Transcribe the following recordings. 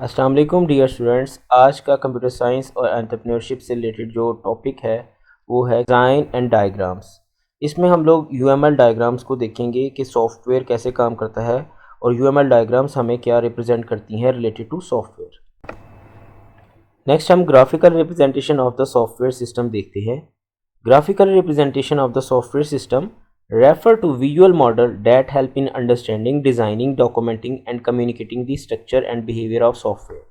अस्सलाम वालेकुम dear students. आज का कंप्यूटर साइंस और एंटरप्रेन्योरशिप से रिलेटेड जो टॉपिक है वो है डिज़ाइन एंड डायग्राम्स। इसमें हम लोग यूएमएल डायग्राम्स को देखेंगे कि सॉफ्टवेयर कैसे काम करता है और यूएमएल डायग्राम्स हमें क्या रिप्रेजेंट करती हैं रिलेटेड टू सॉफ्टवेयर। नेक्स्ट हम graphical representation of the software system देखते हैं। Graphical representation of the software system refer to visual model that help in understanding, designing, documenting and communicating the structure and behavior of software।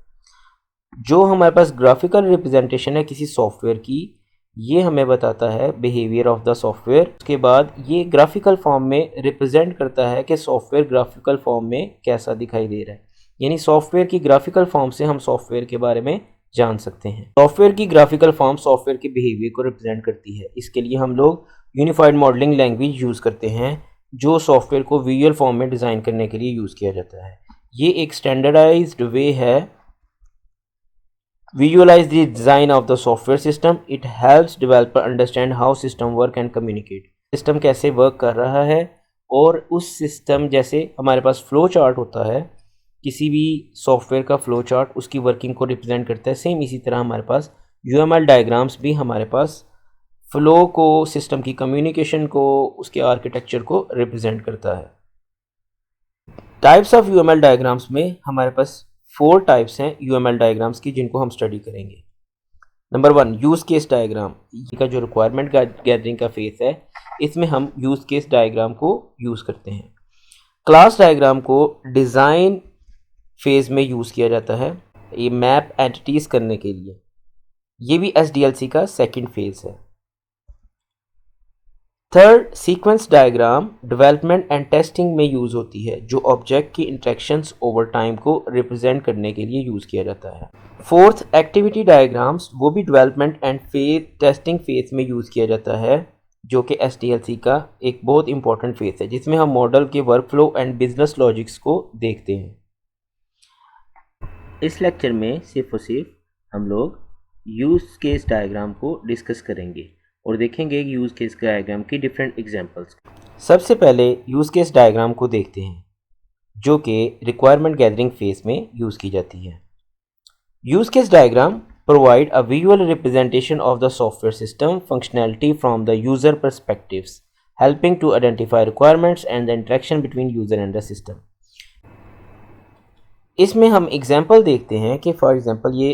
जो हमारे पास graphical representation है किसी software की, ये हमें बताता है बिहेवियर ऑफ द सॉफ्टवेयर। उसके बाद ये ग्राफिकल फॉर्म में रिप्रेजेंट करता है कि सॉफ्टवेयर ग्राफिकल फॉर्म में कैसा दिखाई दे रहा है, यानी सॉफ्टवेयर की ग्राफिकल फॉर्म से हम सॉफ्टवेयर के बारे में जान सकते हैं। सॉफ्टवेयर की ग्राफिकल फॉर्म सॉफ्टवेयर के बिहेवियर को रिप्रेजेंट करती है। इसके लिए हम लोग यूनिफाइड मॉडलिंग लैंग्वेज यूज़ करते हैं जो सॉफ्टवेयर को विजुअल फॉर्म में डिज़ाइन करने के लिए यूज़ किया जाता है। ये एक स्टैंडर्डाइज्ड वे है visualize the design of the software system. It helps developer understand how system work and communicate। System कैसे वर्क कर रहा है और उस सिस्टम जैसे हमारे पास फ्लो चार्ट होता है, किसी भी सॉफ्टवेयर का फ्लो चार्ट उसकी वर्किंग को रिप्रेजेंट करता है, सेम इसी तरह हमारे पास यूएमएल डायग्राम्स भी हमारे पास फ्लो को, सिस्टम की कम्युनिकेशन को, उसके आर्किटेक्चर को रिप्रेजेंट करता है। टाइप्स ऑफ यूएमएल डायग्राम्स में हमारे पास 4 टाइप्स हैं यूएमएल डायग्राम्स की जिनको हम स्टडी करेंगे। Number 1 use case diagram. ये का जो रिक्वायरमेंट गैदरिंग का फेस है, इसमें हम यूज़ केस डायग्राम को यूज़ करते हैं। क्लास डायग्राम को डिज़ाइन फेज़ में यूज़ किया जाता है, ये मैप एंटिटीज़ करने के लिए। ये भी एसडीएलसी का सेकंड फेज़ है। Third sequence diagram development and testing में यूज़ होती है, जो ऑब्जेक्ट की इंटरेक्शंस ओवर टाइम को रिप्रेजेंट करने के लिए यूज़ किया जाता है। फोर्थ एक्टिविटी डायग्राम्स, वो भी डेवलपमेंट एंड टेस्टिंग फेज में यूज़ किया जाता है, जो कि एसडीएलसी का एक बहुत इंपॉर्टेंट फेज है जिसमें हम मॉडल के वर्कफ्लो एंड बिजनेस लॉजिक्स को देखते हैं। इस लेक्चर में सिर्फ और सिर्फ हम लोग यूज़ केस डायग्राम को डिस्कस करेंगे और देखेंगे यूज़ केस डायग्राम की डिफरेंट एग्जांपल्स। सबसे पहले यूज़ केस डायग्राम को देखते हैं जो कि रिक्वायरमेंट गैदरिंग फेज में यूज़ की जाती है। Use case diagram provide a visual representation of the software system functionality from the user perspectives, helping to identify requirements and the interaction between user and the system. इसमें हम example देखते हैं कि for example ये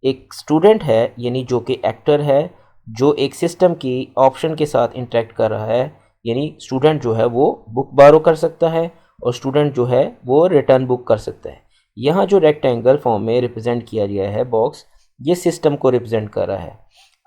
एक student है, यानी जो कि एक्टर है, जो एक सिस्टम की ऑप्शन के साथ इंटरेक्ट कर रहा है, यानी स्टूडेंट जो है वो बुक बारो कर सकता है और स्टूडेंट जो है वो रिटर्न बुक कर सकता है। यहाँ जो रेक्टेंगल फॉर्म में रिप्रेजेंट किया गया है बॉक्स, ये सिस्टम को रिप्रेजेंट कर रहा है।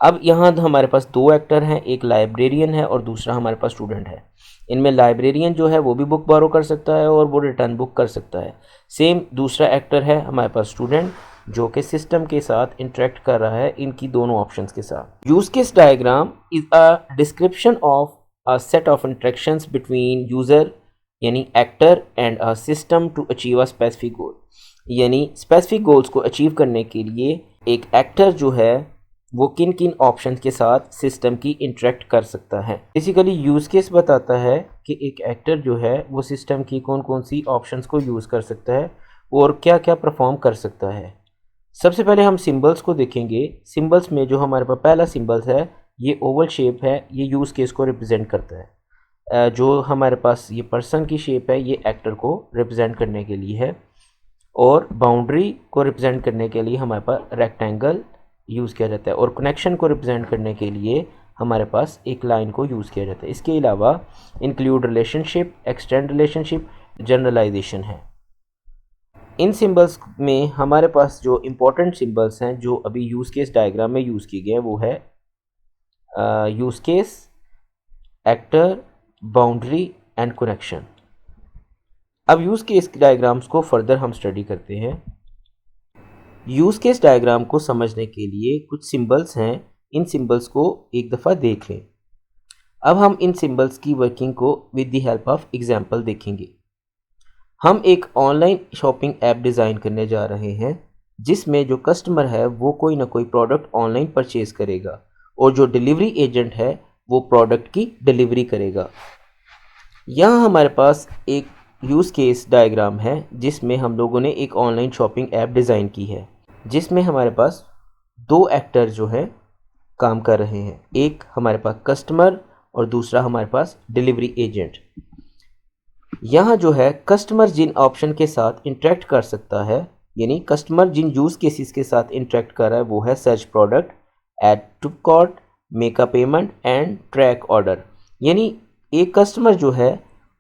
अब यहाँ हमारे पास 2 एक्टर हैं, एक लाइब्रेरियन है और दूसरा हमारे पास स्टूडेंट है। इनमें लाइब्रेरियन जो है वो भी बुक बारो कर सकता है और वो रिटर्न बुक कर सकता है। सेम दूसरा एक्टर है हमारे पास स्टूडेंट, जो कि सिस्टम के साथ इंटरेक्ट कर रहा है इनकी दोनों ऑप्शंस के साथ। Use case diagram is a description of a set of interactions between user यानी actor and a system to achieve a specific goal, यानी स्पेसिफिक गोल्स को अचीव करने के लिए एक एक्टर जो है वो किन किन ऑप्शंस के साथ सिस्टम की इंटरेक्ट कर सकता है। बेसिकली यूज़ केस बताता है कि एक एक्टर जो है वो सिस्टम की कौन कौन सी ऑप्शंस को यूज़ कर सकता है और क्या क्या परफॉर्म कर सकता है। सबसे पहले हम सिंबल्स को देखेंगे। सिंबल्स में जो हमारे पास पहला सिंबल्स है, ये ओवल शेप है, ये यूज़ केस को रिप्रेजेंट करता है। जो हमारे पास ये पर्सन की शेप है, ये एक्टर को रिप्रेजेंट करने के लिए है, और बाउंड्री को रिप्रेजेंट करने के लिए हमारे पास रेक्टेंगल यूज़ किया जाता है, और कनेक्शन को रिप्रेजेंट करने के लिए हमारे पास एक लाइन को यूज़ किया जाता है। इसके अलावा include relationship, extend relationship, generalisation है। इन सिंबल्स में हमारे पास जो इम्पोर्टेंट सिंबल्स हैं जो अभी यूज़ केस डायग्राम में यूज़ किए गए हैं वो है use case, actor, boundary and connection. अब यूज़ केस डायग्राम्स को फर्दर हम स्टडी करते हैं। यूज़ केस डायग्राम को समझने के लिए कुछ सिंबल्स हैं, इन सिंबल्स को एक दफ़ा देख लें। अब हम इन सिंबल्स की वर्किंग को with the help of example देखेंगे। हम एक ऑनलाइन शॉपिंग ऐप डिज़ाइन करने जा रहे हैं जिसमें जो कस्टमर है वो कोई ना कोई प्रोडक्ट ऑनलाइन परचेज करेगा और जो डिलीवरी एजेंट है वो प्रोडक्ट की डिलीवरी करेगा। यहाँ हमारे पास एक यूज़ केस डायग्राम है जिसमें हम लोगों ने एक ऑनलाइन शॉपिंग ऐप डिज़ाइन की है, जिसमें हमारे पास दो एक्टर जो हैं काम कर रहे हैं। एक हमारे पास कस्टमर और दूसरा हमारे पास डिलीवरी एजेंट। यहाँ जो है कस्टमर जिन ऑप्शन के साथ इंटरेक्ट कर सकता है, यानी कस्टमर जिन यूज़ केसेस के साथ इंटरेक्ट कर रहा है वो है search product, add to cart, make a payment and track order. यानी एक कस्टमर जो है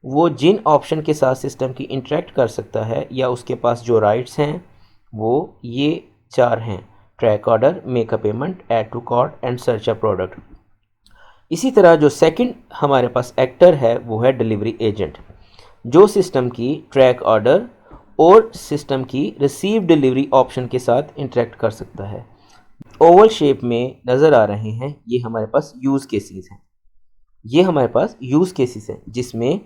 वो जिन ऑप्शन के साथ सिस्टम की इंटरेक्ट कर सकता है या उसके पास जो राइट्स हैं वो ये चार हैं: track order, make a payment, add to cart and search a product. इसी तरह जो सेकंड हमारे पास एक्टर है वो है डिलीवरी एजेंट, जो सिस्टम की ट्रैक ऑर्डर और सिस्टम की रिसीव डिलीवरी ऑप्शन के साथ इंटरेक्ट कर सकता है। ओवल शेप में नज़र आ रहे हैं ये हमारे पास यूज़ केसेस हैं। ये हमारे पास यूज़ केसेस हैं जिसमें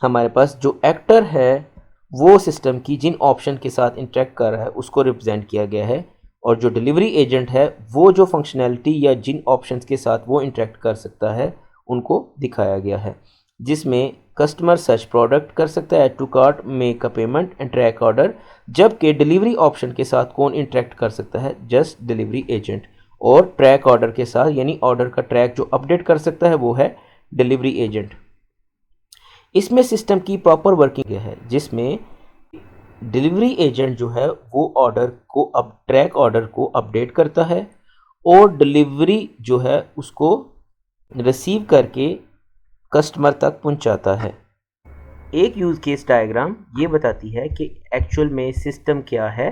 हमारे पास जो एक्टर है वो सिस्टम की जिन ऑप्शन के साथ इंटरेक्ट कर रहा है उसको रिप्रेजेंट किया गया है, और जो डिलीवरी एजेंट है वो जो फंक्शनैलिटी या जिन ऑप्शंस के साथ वो इंटरेक्ट कर सकता है उनको दिखाया गया है, जिसमें कस्टमर सर्च प्रोडक्ट कर सकता है, add to cart, make a payment and track order. जबकि डिलीवरी ऑप्शन के साथ कौन इंटरेक्ट कर सकता है? Just delivery agent. और ट्रैक ऑर्डर के साथ यानी ऑर्डर का ट्रैक जो अपडेट कर सकता है वो है डिलीवरी एजेंट। इसमें सिस्टम की प्रॉपर वर्किंग है जिसमें डिलीवरी एजेंट जो है वो ऑर्डर को ट्रैक ऑर्डर को अपडेट करता है और डिलीवरी जो है उसको रिसीव करके कस्टमर तक पहुंचाता है। एक यूज़ केस डायग्राम ये बताती है कि एक्चुअल में सिस्टम क्या है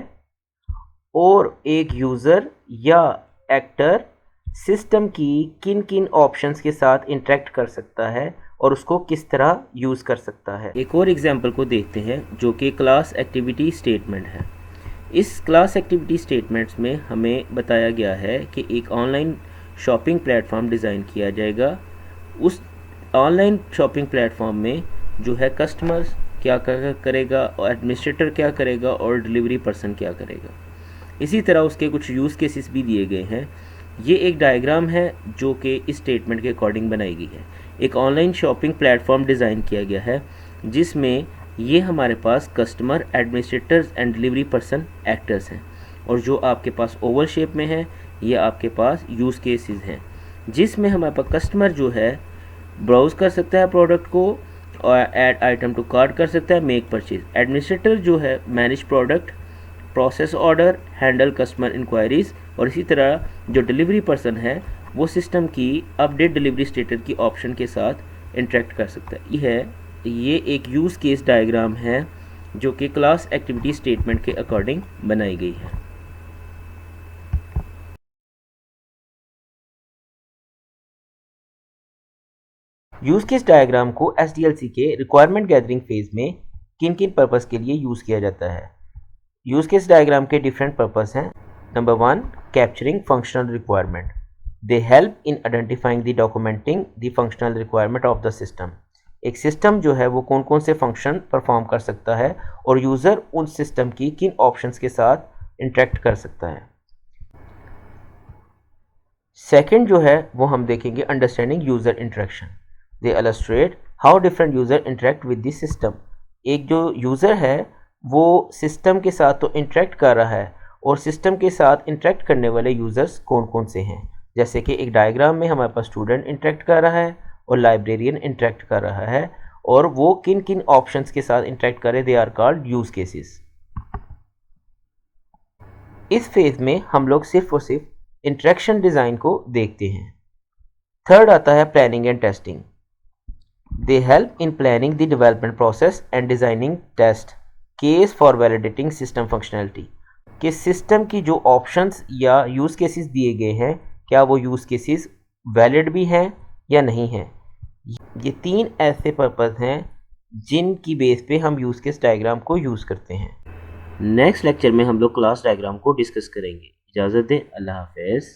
और एक यूज़र या एक्टर सिस्टम की किन किन ऑप्शंस के साथ इंटरेक्ट कर सकता है और उसको किस तरह यूज़ कर सकता है। एक और एग्जांपल को देखते हैं जो कि क्लास एक्टिविटी स्टेटमेंट है। इस क्लास एक्टिविटी स्टेटमेंट्स में हमें बताया गया है कि एक ऑनलाइन शॉपिंग प्लेटफॉर्म डिज़ाइन किया जाएगा। उस ऑनलाइन शॉपिंग प्लेटफॉर्म में जो है कस्टमर्स क्या करेगा और एडमिनिस्ट्रेटर क्या करेगा और डिलीवरी पर्सन क्या करेगा। इसी तरह उसके कुछ यूज़ केसेस भी दिए गए हैं। ये एक डायग्राम है जो कि इस स्टेटमेंट के अकॉर्डिंग बनाई गई है। एक ऑनलाइन शॉपिंग प्लेटफॉर्म डिज़ाइन किया गया है जिसमें ये हमारे पास customer, administrators and delivery person actors हैं, और जो आपके पास ओवल शेप में है ये आपके पास यूज़ केसेस हैं, जिसमें हमारे पास कस्टमर जो है ब्राउज़ कर सकता है प्रोडक्ट को और ऐड आइटम टू कार्ट कर सकता है, मेक परचेज। एडमिनिस्ट्रेटर जो है manage product, process order, handle customer enquiries, और इसी तरह जो डिलीवरी पर्सन है वो सिस्टम की अपडेट डिलीवरी स्टेटस की ऑप्शन के साथ इंटरेक्ट कर सकता है। ये एक यूज़ केस डायग्राम है जो कि क्लास एक्टिविटी स्टेटमेंट के अकॉर्डिंग बनाई गई है। यूज़ केस डायग्राम को SDLC के रिक्वायरमेंट गैदरिंग फेज में किन किन पर्पज़ के लिए यूज़ किया जाता है? यूज़ केस डायग्राम के डिफरेंट पर्पज़ हैं। Number 1, capturing functional requirement. They help in identifying the documenting the functional requirement of the system. एक सिस्टम जो है वो कौन कौन से फंक्शन परफॉर्म कर सकता है और यूज़र उन सिस्टम की किन ऑप्शंस के साथ इंटरेक्ट कर सकता है। सेकंड जो है वो हम देखेंगे understanding user interaction. They illustrate how different user interact with the system. एक जो यूज़र है वो सिस्टम के साथ तो इंटरेक्ट कर रहा है, और सिस्टम के साथ इंटरेक्ट करने वाले यूज़र्स कौन कौन से हैं। जैसे कि एक डायग्राम में हमारे पास स्टूडेंट इंटरेक्ट कर रहा है और लाइब्रेरियन इंटरेक्ट कर रहा है, और वो किन किन ऑप्शंस के साथ इंटरेक्ट करे, they are called use cases. इस फेज में हम लोग सिर्फ और सिर्फ इंटरेक्शन डिज़ाइन को देखते हैं। थर्ड आता है planning and testing. They help in planning the development process and designing test case for validating system functionality. कि सिस्टम की जो ऑप्शंस या यूज़ केसेस दिए गए हैं क्या वो यूज़ केसेस वैलिड भी हैं या नहीं हैं। ये तीन ऐसे पर्पज़ हैं जिनकी बेस पे हम यूज़ केस डायग्राम को यूज़ करते हैं। नेक्स्ट लेक्चर में हम लोग क्लास डायग्राम को डिस्कस करेंगे। इजाज़त दें, अल्लाह हाफ़िज़।